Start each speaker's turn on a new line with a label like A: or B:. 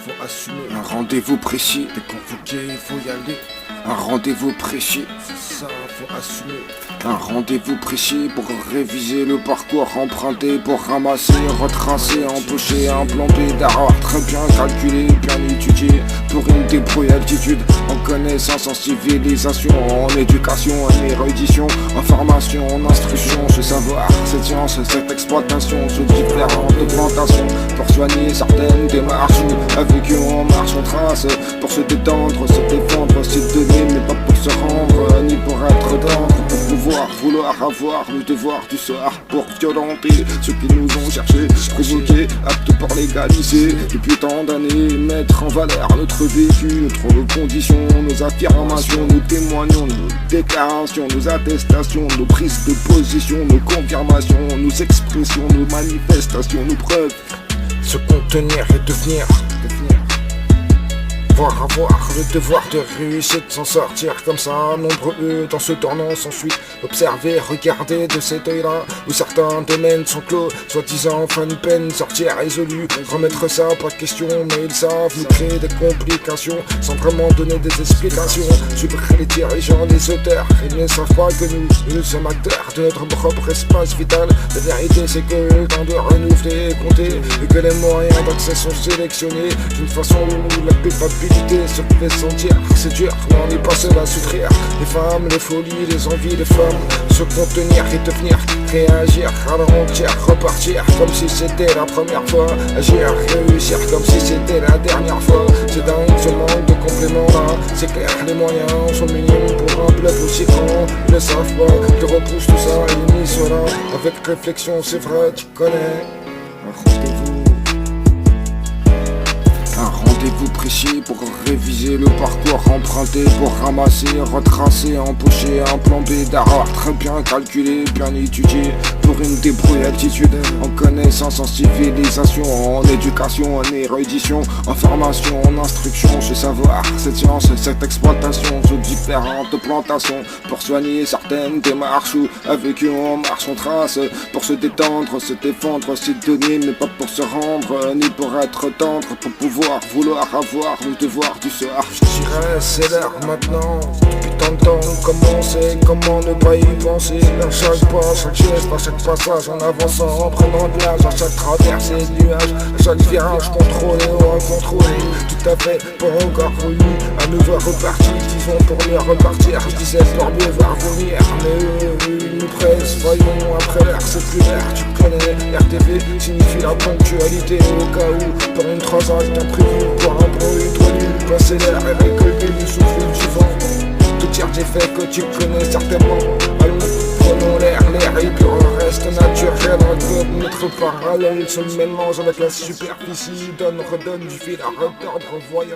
A: faut assumer. Un rendez-vous précis, t'es convoqué, il faut y aller. Un rendez-vous précis, c'est ça, faut assumer. Un rendez-vous précis pour réviser le parcours emprunté, pour ramasser, retracer, empocher un plan B d'erreur très bien calculé, bien étudié, pour une débrouille altitude, en connaissance, en civilisation, en éducation, en érudition, en formation, en instruction, ce savoir, cette science, cette exploitation, sous différentes plantations, pour soigner certaines démarches, avec eux on marche, on trace, pour se détendre, se défendre, se donner, mais pas pour se rendre, ni pour être tendre, pour pouvoir, vouloir avoir le devoir du soir, pour violenter ceux qui nous ont cherché, provoquer, aptes pour légaliser, depuis tant d'années, mettre en valeur notre vécu, notre condition, nos affirmations, nos témoignations, nos déclarations, nos attestations, nos prises de position, nos confirmations, nos expressions, nos manifestations, nos preuves. Se contenir et devenir. Avoir le devoir de réussir, de s'en sortir comme ça, nombreux dans ce tournant sans suite. Observer, regarder de cet œil-là, où certains domaines sont clos, soi-disant fin de peine, sortir résolu, remettre ça, pas de question, mais ils savent nous créer des complications, sans vraiment donner des explications. Suivre les dirigeants, les auteurs, ils ne savent pas que nous sommes acteurs de notre propre espace vital. La vérité c'est que le temps de renouveler et compter, et que les moyens d'accès sont sélectionnés d'une façon où la culpabilité se fait sentir, c'est dur, mais on n'est pas seul à souffrir. Les femmes, les folies, les envies, les femmes, se contenir et devenir, réagir, ralentir, repartir, comme si c'était la première fois, agir, réussir, comme si c'était la dernière fois. C'est dingue ce manque de compléments là, c'est clair, les moyens sont minimes pour un bluff aussi grand. Ils ne savent pas, ils repoussent tout ça et ils mis cela avec réflexion, c'est vrai, tu connais. Un rendez-vous précis pour réviser le parcours emprunté, pour ramasser, retracer, empocher un plan B d'erreur très bien calculé, bien étudié, pour une débrouille altitude, en connaissance, en civilisation, en éducation, en érudition, en formation, en instruction, ce savoir, cette science, cette exploitation, sous différentes plantations, pour soigner certaines démarches, où avec eux on marche, on trace, pour se détendre, se défendre, se donner, mais pas pour se rendre, ni pour être tendre, pour pouvoir, vouloir avoir le devoir du soir. Je dirais c'est l'heure maintenant, depuis tant de temps, commencer, comment ne pas y penser. À chaque pas, chaque geste, à chaque passage, en avançant, en prenant de l'âge, à chaque traversée de nuages, à chaque virage contrôlé ou incontrôlé. Tout à fait, pour encore revenu, à nouveau reparti, disons pour mieux repartir. Je disais pour mieux voir venir, mais eux, ils nous pressent, voyons après l'air, c'est plus l'air, tu connais. RTV signifie la ponctualité, au cas où, pour une transaction imprévue, pour un bruit trop nul, passer l'air et récolter du souffle du vent. Tout dire j'ai fait que tu connais certainement. Allons, prenons l'air et puis on reste naturel. Notre parallèle se mélange avec la superficie, redonne du fil à retordre, voyant.